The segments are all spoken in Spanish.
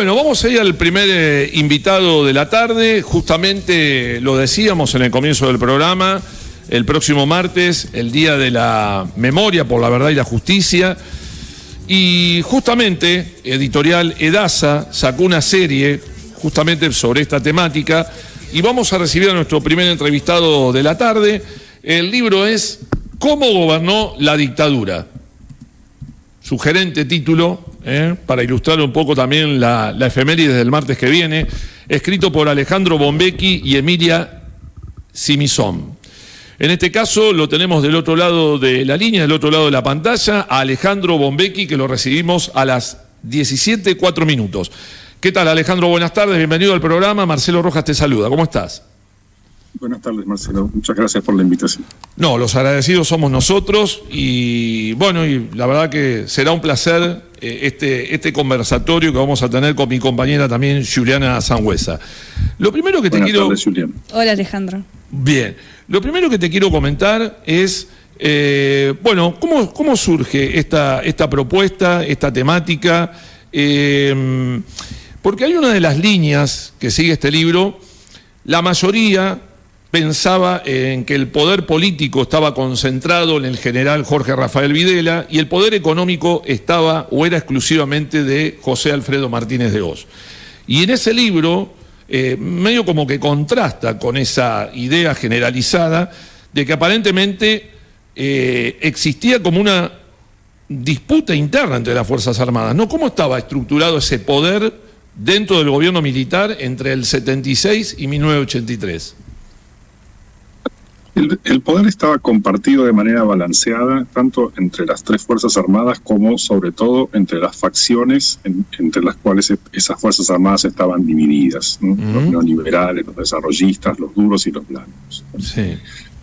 Bueno, vamos a ir al primer invitado de la tarde. Justamente lo decíamos en el comienzo del programa, el próximo martes, el Día de la Memoria por la Verdad y la Justicia. Y justamente Editorial Edasa sacó una serie justamente sobre esta temática y vamos a recibir a nuestro primer entrevistado de la tarde. El libro es ¿Cómo gobernó la dictadura? Sugerente título, para ilustrar un poco también la efeméride del martes que viene, escrito por Alejandro Bombecchi y Emilia Simisón. En este caso lo tenemos del otro lado de la línea, del otro lado de la pantalla, a Alejandro Bombecchi, que lo recibimos a las 17:04. ¿Qué tal, Alejandro? Buenas tardes, bienvenido al programa. Marcelo Rojas te saluda, ¿cómo estás? Buenas tardes, Marcelo. Muchas gracias por la invitación. No, los agradecidos somos nosotros y bueno, y la verdad que será un placer este conversatorio que vamos a tener con mi compañera también, Juliana Sangüesa. Lo primero que te quiero... Buenas tardes, Juliana. Hola, Alejandro. Bien. Lo primero que te quiero comentar es, bueno, ¿cómo surge esta propuesta, esta temática? Porque hay una de las líneas que sigue este libro, la mayoría pensaba en que el poder político estaba concentrado en el general Jorge Rafael Videla y el poder económico estaba o era exclusivamente de José Alfredo Martínez de Hoz. Y en ese libro, medio como que contrasta con esa idea generalizada de que aparentemente existía como una disputa interna entre las Fuerzas Armadas, ¿no? ¿Cómo estaba estructurado ese poder dentro del gobierno militar entre el 76 y 1983? El poder estaba compartido de manera balanceada, tanto entre las tres Fuerzas Armadas como, sobre todo, entre las facciones entre las cuales esas Fuerzas Armadas estaban divididas, ¿no? Los neoliberales, los desarrollistas, los duros y los blandos. Sí.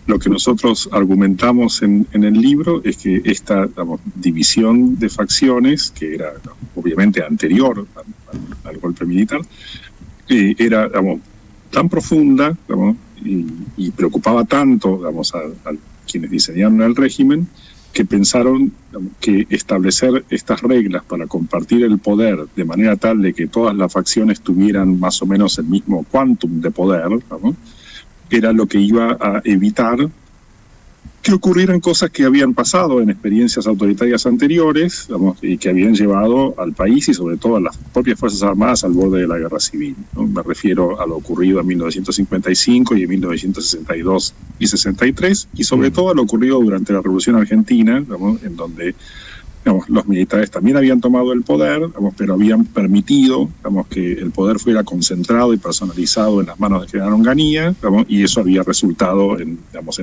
Lo que nosotros argumentamos en el libro es que esta división de facciones, que era obviamente anterior al golpe militar, era tan profunda y preocupaba tanto a quienes diseñaron el régimen, que pensaron que establecer estas reglas para compartir el poder de manera tal de que todas las facciones tuvieran más o menos el mismo quantum de poder, era lo que iba a evitar que ocurrieran cosas que habían pasado en experiencias autoritarias anteriores, y que habían llevado al país y sobre todo a las propias Fuerzas Armadas al borde de la guerra civil, ¿no? Me refiero a lo ocurrido en 1955 y en 1962 y 63, y sobre todo a lo ocurrido durante la Revolución Argentina, en donde los militares también habían tomado el poder, pero habían permitido que el poder fuera concentrado y personalizado en las manos del general Onganía, y eso había resultado en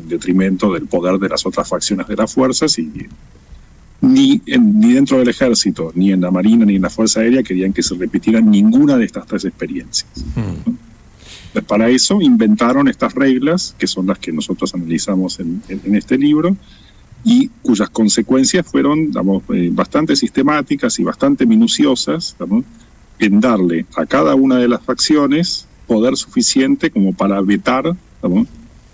detrimento del poder de las otras facciones de las fuerzas, y ni dentro del ejército, ni en la Marina, ni en la Fuerza Aérea querían que se repitieran ninguna de estas tres experiencias. Pues para eso inventaron estas reglas, que son las que nosotros analizamos en este libro, y cuyas consecuencias fueron, bastante sistemáticas y bastante minuciosas, en darle a cada una de las facciones poder suficiente como para vetar,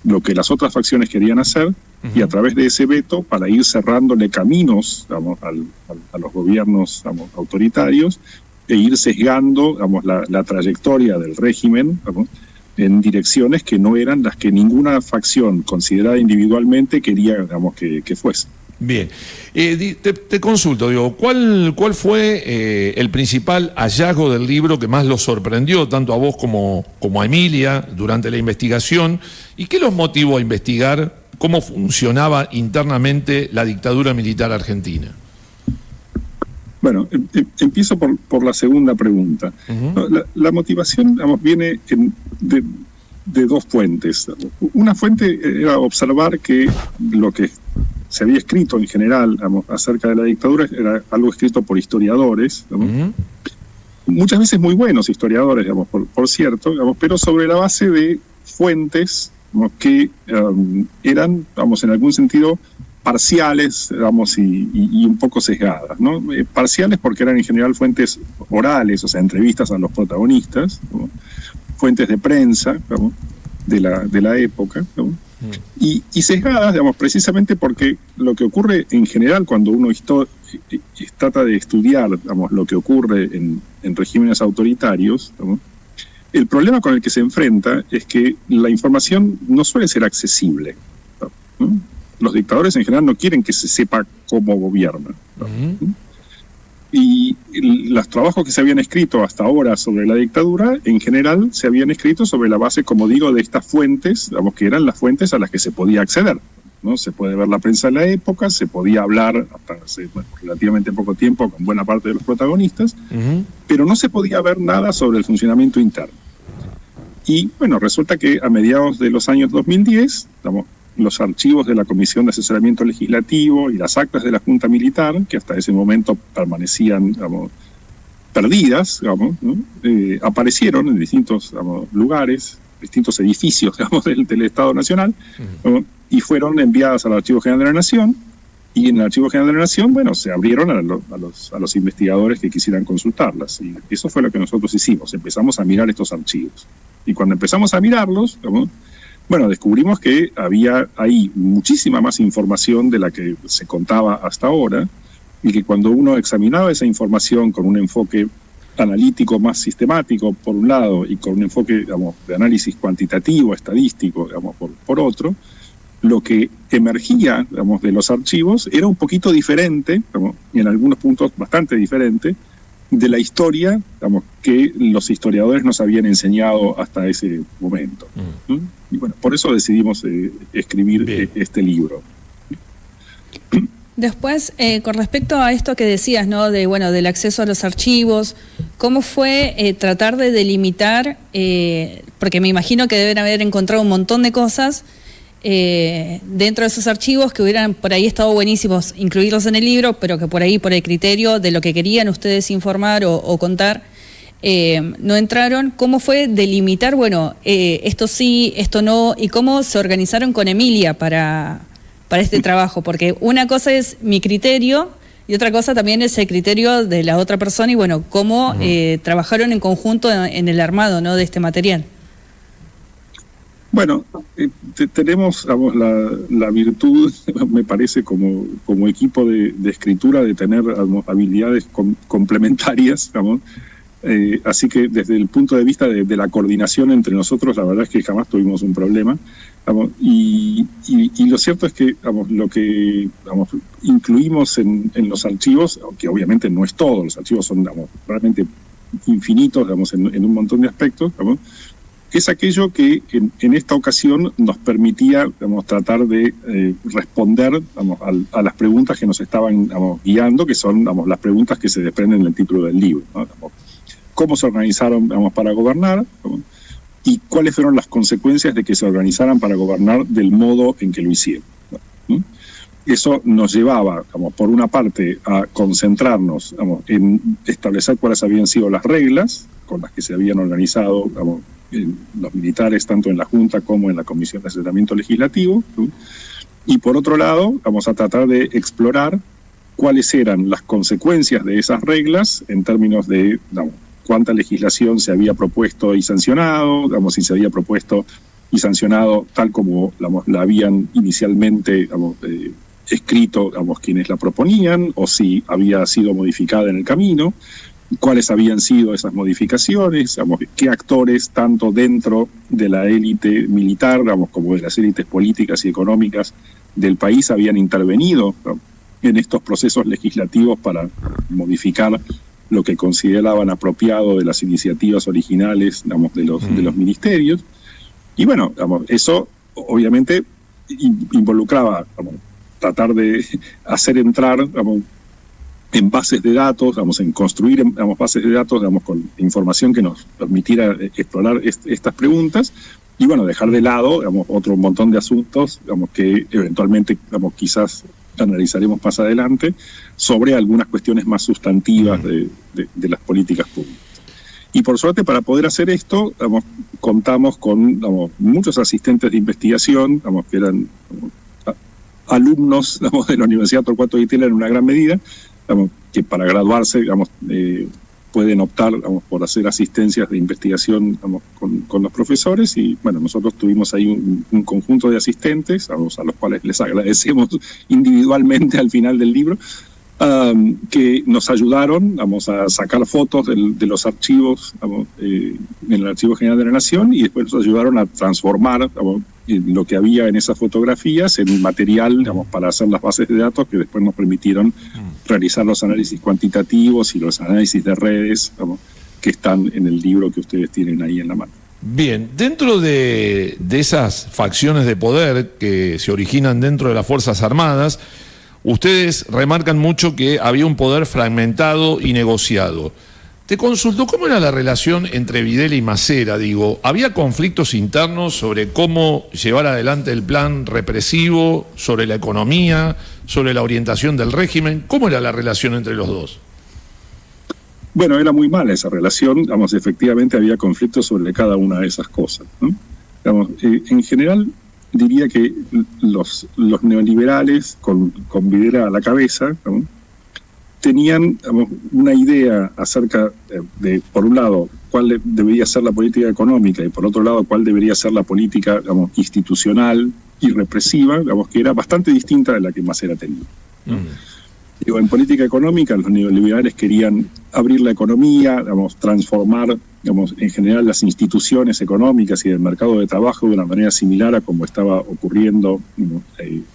lo que las otras facciones querían hacer, y a través de ese veto para ir cerrándole caminos, a los gobiernos, autoritarios, e ir sesgando, la trayectoria del régimen, en direcciones que no eran las que ninguna facción considerada individualmente quería, que fuese. Bien. Te consulto, digo, ¿cuál fue el principal hallazgo del libro que más los sorprendió, tanto a vos como a Emilia, durante la investigación? ¿Y qué los motivó a investigar cómo funcionaba internamente la dictadura militar argentina? Bueno, empiezo por la segunda pregunta. La motivación, viene de dos fuentes. Una fuente era observar que lo que se había escrito en general, acerca de la dictadura era algo escrito por historiadores, muchas veces muy buenos historiadores, por cierto, pero sobre la base de fuentes que eran, en algún sentido, parciales, y un poco sesgadas, ¿no? Parciales porque eran en general fuentes orales, o sea, entrevistas a los protagonistas, ¿no? Fuentes de prensa, de la época, ¿no? Y sesgadas, precisamente porque lo que ocurre en general cuando uno trata de estudiar, digamos, lo que ocurre en regímenes autoritarios, digamos, el problema con el que se enfrenta es que la información no suele ser accesible, ¿no? Los dictadores en general no quieren que se sepa cómo gobiernan, ¿no? Y los trabajos que se habían escrito hasta ahora sobre la dictadura, en general se habían escrito sobre la base, como digo, de estas fuentes, digamos, que eran las fuentes a las que se podía acceder, ¿no? Se puede ver la prensa de la época, se podía hablar hasta hace relativamente poco tiempo con buena parte de los protagonistas, pero no se podía ver nada sobre el funcionamiento interno. Y bueno, resulta que a mediados de los años 2010, digamos, los archivos de la Comisión de Asesoramiento Legislativo y las actas de la Junta Militar, que hasta ese momento permanecían, digamos, perdidas, digamos, ¿no? Aparecieron en distintos, digamos, lugares, distintos edificios, digamos, del Estado Nacional, ¿no? Y fueron enviadas al Archivo General de la Nación, y en el Archivo General de la Nación, bueno, se abrieron a los investigadores que quisieran consultarlas, y eso fue lo que nosotros hicimos, empezamos a mirar estos archivos. Y cuando empezamos a mirarlos, digamos, bueno, descubrimos que había ahí muchísima más información de la que se contaba hasta ahora, y que cuando uno examinaba esa información con un enfoque analítico más sistemático, por un lado, y con un enfoque, digamos, de análisis cuantitativo, estadístico, digamos, por otro, lo que emergía, digamos, de los archivos era un poquito diferente, digamos, y en algunos puntos bastante diferente, de la historia, digamos, que los historiadores nos habían enseñado hasta ese momento. Y bueno, por eso decidimos escribir este libro. Después, con respecto a esto que decías, ¿no? Del acceso a los archivos, ¿cómo fue tratar de delimitar? Porque me imagino que deben haber encontrado un montón de cosas dentro de esos archivos que hubieran por ahí estado buenísimos incluirlos en el libro, pero que por ahí, por el criterio de lo que querían ustedes informar o contar, no entraron. ¿Cómo fue delimitar, esto sí, esto no, y cómo se organizaron con Emilia para este trabajo? Porque una cosa es mi criterio y otra cosa también es el criterio de la otra persona, y cómo trabajaron en conjunto en el armado, ¿no?, de este material. Bueno, tenemos, digamos, la virtud, me parece, como equipo de escritura, de tener, digamos, habilidades complementarias, digamos. Así que desde el punto de vista de la coordinación entre nosotros, la verdad es que jamás tuvimos un problema, digamos, y lo cierto es que, digamos, lo que, digamos, incluimos en los archivos, aunque obviamente no es todo, los archivos son, digamos, realmente infinitos, digamos, en un montón de aspectos, digamos, es aquello que en esta ocasión nos permitía, digamos, tratar de responder, digamos, a las preguntas que nos estaban, digamos, guiando, que son, digamos, las preguntas que se desprenden del título del libro, ¿no? Digamos, cómo se organizaron, digamos, para gobernar, digamos, y cuáles fueron las consecuencias de que se organizaran para gobernar del modo en que lo hicieron, ¿no? Eso nos llevaba, digamos, por una parte, a concentrarnos, digamos, en establecer cuáles habían sido las reglas con las que se habían organizado, digamos, los militares, tanto en la Junta como en la Comisión de Asesoramiento Legislativo, ¿no? Y por otro lado, vamos a tratar de explorar cuáles eran las consecuencias de esas reglas en términos de, digamos, cuánta legislación se había propuesto y sancionado, digamos, si se había propuesto y sancionado tal como, digamos, la habían inicialmente, digamos, escrito, digamos, quienes la proponían, o si había sido modificada en el camino, cuáles habían sido esas modificaciones, digamos, qué actores, tanto dentro de la élite militar, digamos, como de las élites políticas y económicas del país, habían intervenido, ¿no?, en estos procesos legislativos para modificar lo que consideraban apropiado de las iniciativas originales, digamos, de los ministerios. Y bueno, digamos, eso obviamente involucraba, digamos, tratar de hacer entrar, digamos, en bases de datos, digamos, en construir, digamos, bases de datos, digamos, con información que nos permitiera explorar estas preguntas, y bueno, dejar de lado, digamos, otro montón de asuntos, digamos, que eventualmente, digamos, quizás analizaremos más adelante, sobre algunas cuestiones más sustantivas de las políticas públicas. Y por suerte, para poder hacer esto, digamos, contamos con, digamos, muchos asistentes de investigación, digamos, que eran, digamos, alumnos, digamos, de la Universidad Torcuato Di Tella en una gran medida, digamos, que para graduarse, digamos, pueden optar, digamos, por hacer asistencias de investigación, digamos, con los profesores. Y bueno, nosotros tuvimos ahí un conjunto de asistentes, a los cuales les agradecemos individualmente al final del libro, que nos ayudaron, a sacar fotos de los archivos, en el Archivo General de la Nación, y después nos ayudaron a transformar lo que había en esas fotografías en material, para hacer las bases de datos que después nos permitieron realizar los análisis cuantitativos y los análisis de redes, que están en el libro que ustedes tienen ahí en la mano. Bien, dentro de esas facciones de poder que se originan dentro de las Fuerzas Armadas, ustedes remarcan mucho que había un poder fragmentado y negociado. Te consulto, ¿cómo era la relación entre Videla y Macera? Digo, ¿había conflictos internos sobre cómo llevar adelante el plan represivo, sobre la economía, sobre la orientación del régimen? ¿Cómo era la relación entre los dos? Bueno, era muy mala esa relación, efectivamente había conflictos sobre cada una de esas cosas, ¿no? En general, diría que los neoliberales, con Videla a la cabeza, ¿no?, tenían una idea acerca de, por un lado, cuál debería ser la política económica y por otro lado, cuál debería ser la política institucional y represiva, que era bastante distinta de la que Macera tenía, ¿no? En política económica, los neoliberales querían abrir la economía, transformar, en general las instituciones económicas y el mercado de trabajo de una manera similar a como estaba ocurriendo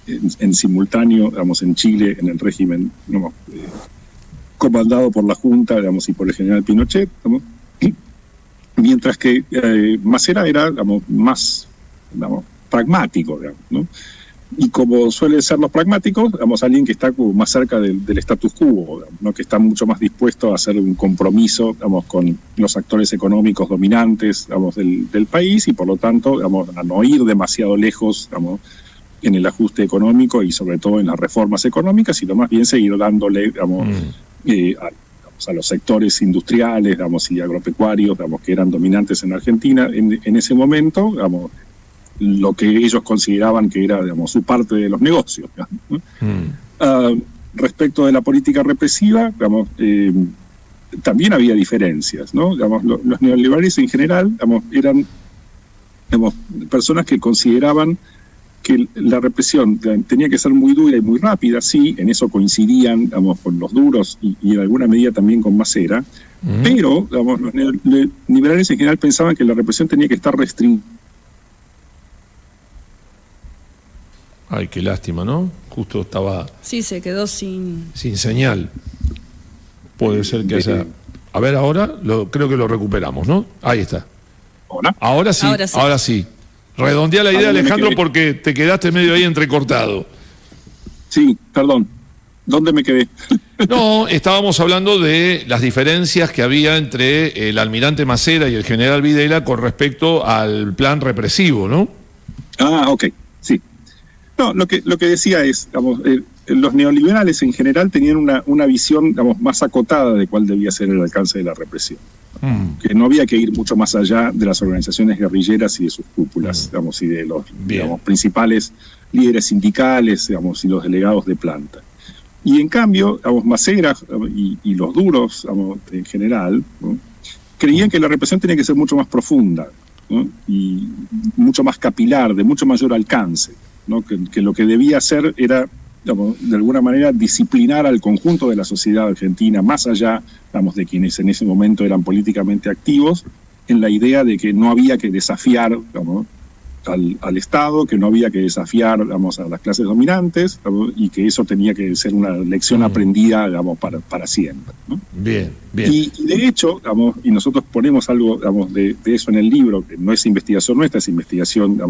en simultáneo, en Chile, en el régimen comandado por la Junta, y por el general Pinochet, mientras que Macera era, más, pragmático, ¿no? Y como suelen ser los pragmáticos, alguien que está más cerca del status quo, ¿no?, que está mucho más dispuesto a hacer un compromiso, con los actores económicos dominantes, del país, y por lo tanto, a no ir demasiado lejos, en el ajuste económico y sobre todo en las reformas económicas, sino más bien seguir dándole, a los sectores industriales, y agropecuarios, que eran dominantes en Argentina en ese momento, lo que ellos consideraban que era, su parte de los negocios, ¿no? Respecto de la política represiva, también había diferencias, ¿no? Los neoliberales en general, eran, personas que consideraban que la represión tenía que ser muy dura y muy rápida. Sí, en eso coincidían, con los duros y en alguna medida también con Macera, pero, los neoliberales en general pensaban que la represión tenía que estar restringida. Ay, qué lástima, ¿no? Justo estaba... Sí, se quedó sin señal. Puede ser que haya... A ver, ahora creo que lo recuperamos, ¿no? Ahí está. ¿Hola? Ahora sí. Redondea la idea, Alejandro, porque te quedaste medio ahí entrecortado. Sí, perdón. ¿Dónde me quedé? No, estábamos hablando de las diferencias que había entre el almirante Macera y el general Videla con respecto al plan represivo, ¿no? Ah, ok. Sí. No, lo que decía es, los neoliberales en general tenían una visión, más acotada de cuál debía ser el alcance de la represión. Que no había que ir mucho más allá de las organizaciones guerrilleras y de sus cúpulas, y de los principales líderes sindicales, y los delegados de planta. Y en cambio, Macera y los duros, en general, ¿no?, creían que la represión tenía que ser mucho más profunda, ¿no?, y mucho más capilar, de mucho mayor alcance, ¿no?, que lo que debía hacer era, de alguna manera, disciplinar al conjunto de la sociedad argentina, más allá, de quienes en ese momento eran políticamente activos, en la idea de que no había que desafiar, al Estado, que no había que desafiar, a las clases dominantes, y que eso tenía que ser una lección aprendida, para siempre, ¿no? Bien. Y de hecho, y nosotros ponemos algo, de eso en el libro, que no es investigación nuestra, es investigación,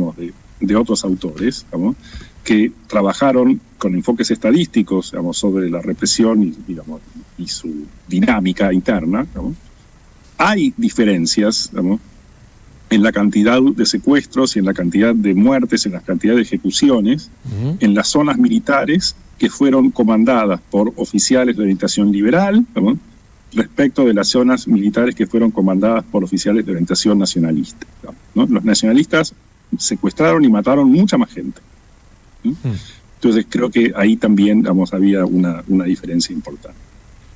de otros autores, que trabajaron con enfoques estadísticos, sobre la represión y su dinámica interna, Hay diferencias, en la cantidad de secuestros y en la cantidad de muertes, en la cantidad de ejecuciones, en las zonas militares que fueron comandadas por oficiales de orientación liberal, respecto de las zonas militares que fueron comandadas por oficiales de orientación nacionalista, ¿no? Los nacionalistas secuestraron y mataron mucha más gente. Entonces creo que ahí también, había una diferencia importante.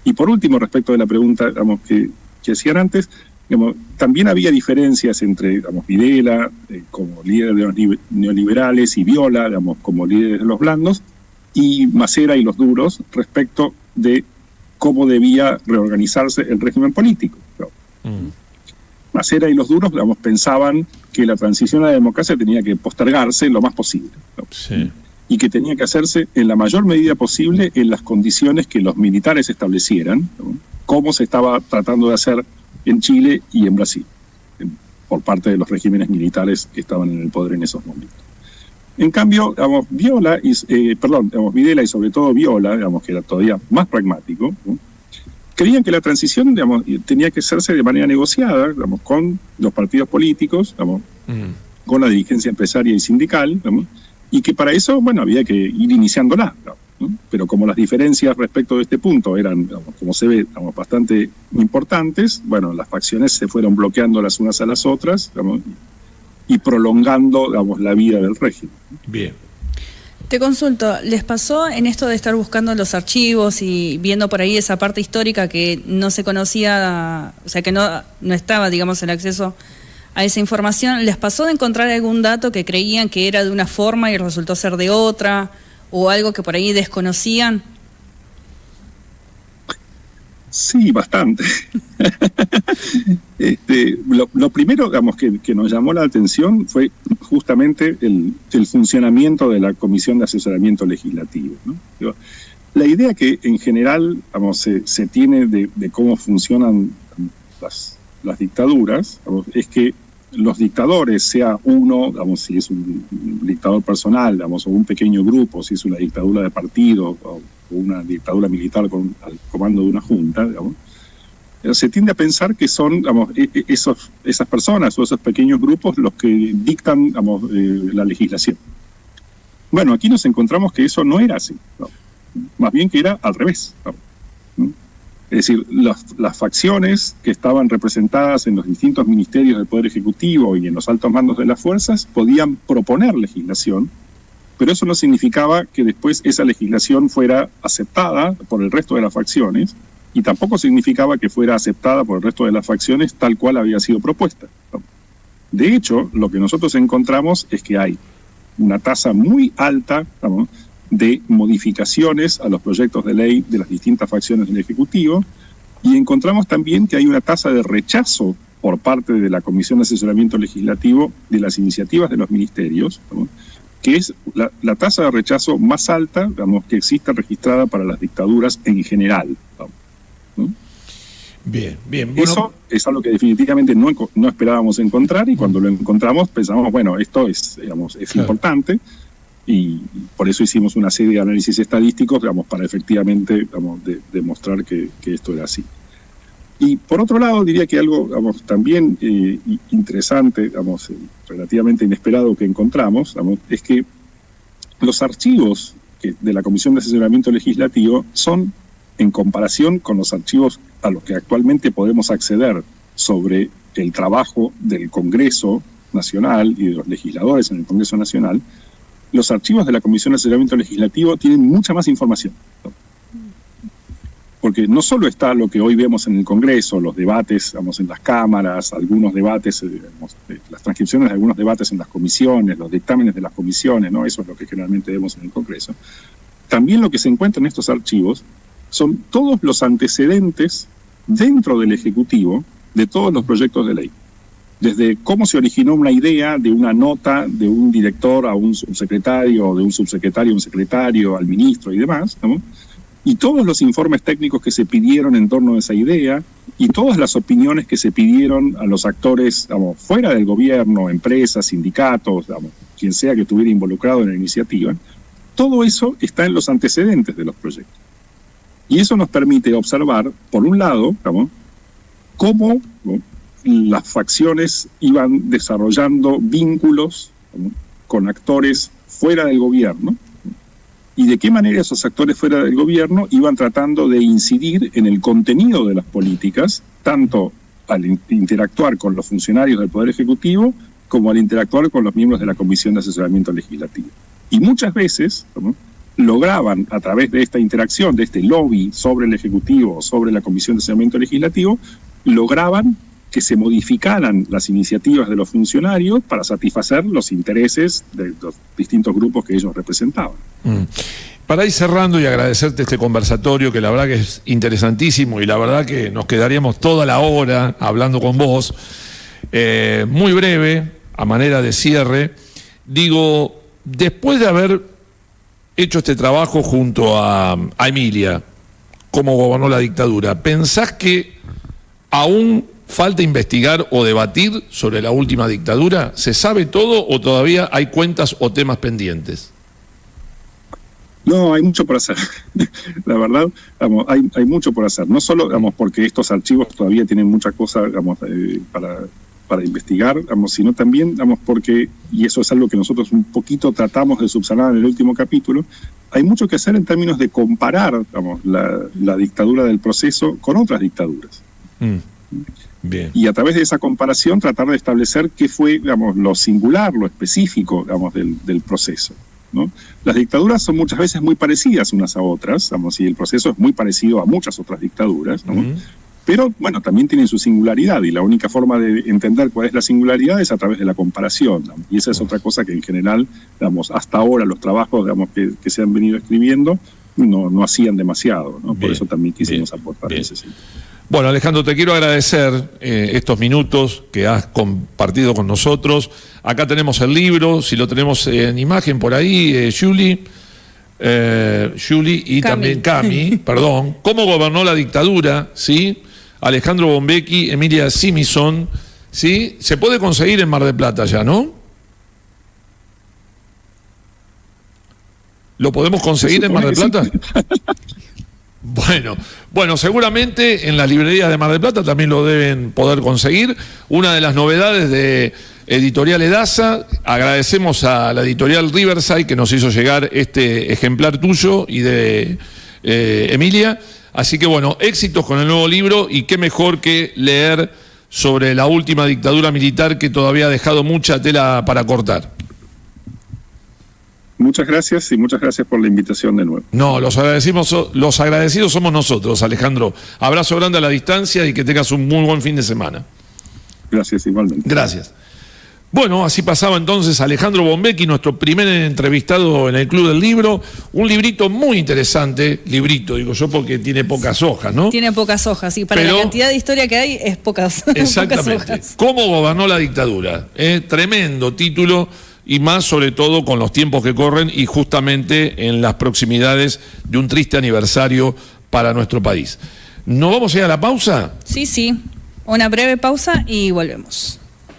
Y por último, respecto de la pregunta, que hacían antes, también había diferencias entre, Videla como líder de los neoliberales y Viola, como líderes de los blandos, y Macera y los duros respecto de cómo debía reorganizarse el régimen político. Macera y los duros, digamos, pensaban que la transición a la democracia tenía que postergarse lo más posible, ¿no? Sí. Y que tenía que hacerse en la mayor medida posible en las condiciones que los militares establecieran, ¿no? Como se estaba tratando de hacer en Chile y en Brasil, por parte de los regímenes militares que estaban en el poder en esos momentos. En cambio, digamos, Videla y sobre todo Viola, digamos, que era todavía más pragmático, ¿no? Creían que la transición, digamos, tenía que hacerse de manera negociada, digamos, con los partidos políticos, digamos, con la dirigencia empresaria y sindical, digamos, y que para eso, bueno, había que ir iniciándola, ¿no? Pero como las diferencias respecto de este punto eran, digamos, como se ve, digamos, bastante importantes, bueno, las facciones se fueron bloqueando las unas a las otras, digamos, y prolongando, digamos, la vida del régimen. Bien. Te consulto, ¿les pasó en esto de estar buscando los archivos y viendo por ahí esa parte histórica que no se conocía, o sea, que no estaba, digamos, el acceso a esa información? ¿Les pasó de encontrar algún dato que creían que era de una forma y resultó ser de otra, o algo que por ahí desconocían? Sí, bastante. Lo primero, digamos, que nos llamó la atención fue justamente el funcionamiento de la Comisión de Asesoramiento Legislativo, ¿no? Digo, la idea que en general, digamos, se tiene de cómo funcionan las dictaduras, digamos, es que los dictadores, sea uno, digamos, si es un dictador personal, digamos, o un pequeño grupo, si es una dictadura de partido o una dictadura militar al comando de una junta, digamos, se tiende a pensar que son, digamos, esas personas o esos pequeños grupos los que dictan, digamos, la legislación. Bueno, aquí nos encontramos que eso no era así, ¿no? Más bien que era al revés, ¿no? Es decir, las facciones que estaban representadas en los distintos ministerios del Poder Ejecutivo y en los altos mandos de las fuerzas podían proponer legislación, pero eso no significaba que después esa legislación fuera aceptada por el resto de las facciones, y tampoco significaba que fuera aceptada por el resto de las facciones tal cual había sido propuesta. De hecho, lo que nosotros encontramos es que hay una tasa muy alta, ¿no?, de modificaciones a los proyectos de ley de las distintas facciones del Ejecutivo, y encontramos también que hay una tasa de rechazo por parte de la Comisión de Asesoramiento Legislativo de las iniciativas de los ministerios, ¿no?, que es la tasa de rechazo más alta, digamos, que existe registrada para las dictaduras en general, ¿no? Bien, bien. Bueno, eso es algo que definitivamente no esperábamos encontrar, y cuando lo encontramos pensamos, bueno, esto es, digamos, es claro, importante, y por eso hicimos una serie de análisis estadísticos, digamos, para efectivamente, digamos, demostrar que esto era así. Y por otro lado, diría que algo, digamos, también interesante, digamos, relativamente inesperado que encontramos, digamos, es que los archivos de la Comisión de Asesoramiento Legislativo son, en comparación con los archivos a los que actualmente podemos acceder sobre el trabajo del Congreso Nacional y de los legisladores en el Congreso Nacional, los archivos de la Comisión de Asesoramiento Legislativo tienen mucha más información, ¿no? Porque no solo está lo que hoy vemos en el Congreso, los debates, digamos, en las cámaras, algunos debates, digamos, las transcripciones de algunos debates en las comisiones, los dictámenes de las comisiones, ¿no? Eso es lo que generalmente vemos en el Congreso. También lo que se encuentra en estos archivos son todos los antecedentes dentro del Ejecutivo de todos los proyectos de ley. Desde cómo se originó una idea de una nota de un director a un subsecretario, de un subsecretario a un secretario, al ministro y demás, ¿no? Y todos los informes técnicos que se pidieron en torno a esa idea, y todas las opiniones que se pidieron a los actores, digamos, fuera del gobierno, empresas, sindicatos, digamos, quien sea que estuviera involucrado en la iniciativa, todo eso está en los antecedentes de los proyectos. Y eso nos permite observar, por un lado, digamos, cómo, ¿no?, las facciones iban desarrollando vínculos, ¿no?, con actores fuera del gobierno, y de qué manera esos actores fuera del gobierno iban tratando de incidir en el contenido de las políticas, tanto al interactuar con los funcionarios del Poder Ejecutivo como al interactuar con los miembros de la Comisión de Asesoramiento Legislativo. Y muchas veces, ¿no?, lograban, a través de esta interacción, de este lobby sobre el Ejecutivo, sobre la Comisión de Asesoramiento Legislativo, lograban que se modificaran las iniciativas de los funcionarios para satisfacer los intereses de los distintos grupos que ellos representaban. para ir cerrando y agradecerte este conversatorio, que la verdad que es interesantísimo y la verdad que nos quedaríamos toda la hora hablando con vos, muy breve, a manera de cierre, digo, después de haber hecho este trabajo junto a Emilia, cómo gobernó la dictadura, ¿pensás que aún falta investigar o debatir sobre la última dictadura? ¿Se sabe todo o todavía hay cuentas o temas pendientes? No, hay mucho por hacer. La verdad, digamos, hay mucho por hacer. No solo, digamos, porque estos archivos todavía tienen muchas cosas, digamos, para investigar, digamos, sino también, digamos, porque, y eso es algo que nosotros un poquito tratamos de subsanar en el último capítulo, hay mucho que hacer en términos de comparar, digamos, la dictadura del proceso con otras dictaduras. Bien. Y a través de esa comparación tratar de establecer qué fue, digamos, lo singular, lo específico, digamos, del proceso, ¿no? Las dictaduras son muchas veces muy parecidas unas a otras, digamos, y el proceso es muy parecido a muchas otras dictaduras, ¿no? Pero, bueno, también tienen su singularidad, y la única forma de entender cuál es la singularidad es a través de la comparación, ¿no? Y esa es otra cosa que en general, digamos, hasta ahora los trabajos, digamos, que se han venido escribiendo no hacían demasiado, ¿no? Por eso también quisimos aportar en ese sentido. Bueno, Alejandro, te quiero agradecer estos minutos que has compartido con nosotros. Acá tenemos el libro, si lo tenemos en imagen por ahí, Julie y también Cami, perdón, ¿cómo gobernó la dictadura? ¿Sí? Alejandro Bombecchi, Emilia Simison, ¿sí? Se puede conseguir en Mar del Plata ya, ¿no? ¿Lo podemos conseguir en Mar del Plata? Bueno, seguramente en las librerías de Mar del Plata también lo deben poder conseguir. Una de las novedades de Editorial Edasa, agradecemos a la editorial Riverside que nos hizo llegar este ejemplar tuyo y de Emilia. Así que bueno, éxitos con el nuevo libro y qué mejor que leer sobre la última dictadura militar que todavía ha dejado mucha tela para cortar. Muchas gracias y muchas gracias por la invitación de nuevo. No, los agradecidos somos nosotros, Alejandro. Abrazo grande a la distancia y que tengas un muy buen fin de semana. Gracias, igualmente. Gracias. Bueno, así pasaba entonces Alejandro Bombecchi, nuestro primer entrevistado en el Club del Libro. Un librito muy interesante, librito digo yo porque tiene pocas hojas, ¿no? Tiene pocas hojas, sí. Para la cantidad de historia que hay es pocas. Exactamente. Pocas hojas. ¿Cómo gobernó la dictadura? Tremendo título. Y más sobre todo con los tiempos que corren y justamente en las proximidades de un triste aniversario para nuestro país. ¿Nos vamos a ir a la pausa? Sí, una breve pausa y volvemos.